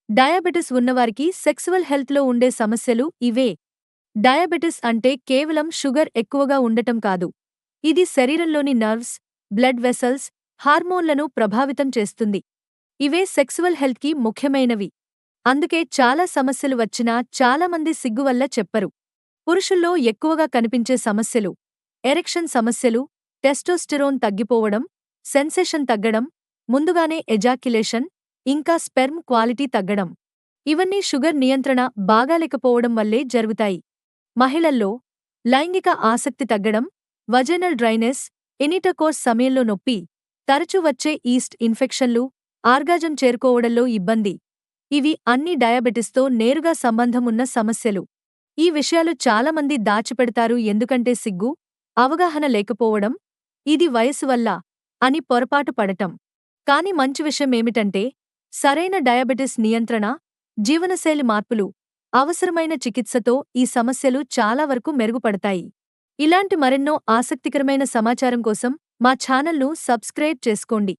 Diabetes ఉన్నవారికి sexual హెల్త్లో ఉండే సమస్యలు ఇవే. డయాబెటిస్ అంటే కేవలం షుగర్ ఎక్కువగా ఉండటం కాదు. ఇది శరీరంలోని నర్వ్స్, బ్లడ్ వెసల్స్, హార్మోన్లను ప్రభావితం చేస్తుంది. ఇవే సెక్సువల్ హెల్త్కి ముఖ్యమైనవి. అందుకే చాలా సమస్యలు వచ్చినా చాలామంది సిగ్గు వల్ల చెప్పరు. పురుషుల్లో ఎక్కువగా కనిపించే సమస్యలు: ఎరెక్షన్ సమస్యలు, టెస్టోస్టెరోన్ తగ్గిపోవడం, సెన్సేషన్ తగ్గడం, ముందుగానే ఎజాక్యులేషన్, ఇంకా స్పెర్మ్ క్వాలిటీ తగ్గడం. ఇవన్నీ షుగర్ నియంత్రణ బాగాలేకపోవడం వల్లే జరుగుతాయి. మహిళల్లో లైంగిక ఆసక్తి తగ్గడం, వజైనల్ డ్రైనెస్, ఇనిటర్కోర్స్ సమయంలో నొప్పి, తరచూ వచ్చే ఈస్ట్ ఇన్ఫెక్షన్లు, ఆర్గాజం చేరుకోవడంలో ఇబ్బంది. ఇవి అన్నీ డయాబెటిస్తో నేరుగా సంబంధం ఉన్న సమస్యలు. ఈ విషయాలు చాలామంది దాచిపెడతారు, ఎందుకంటే సిగ్గు, అవగాహన లేకపోవడం, ఇది వయసు వల్ల అని పొరపాటు పడటం. కానీ మంచి విషయమేమిటంటే, సరైన డయాబెటిస్ నియంత్రణ, జీవనశైలి మార్పులు, అవసరమైన చికిత్సతో ఈ సమస్యలు చాలా వరకు మెరుగుపడతాయి. ఇలాంటి మరెన్నో ఆసక్తికరమైన సమాచారం కోసం మా ఛానల్ను సబ్స్క్రైబ్ చేసుకోండి.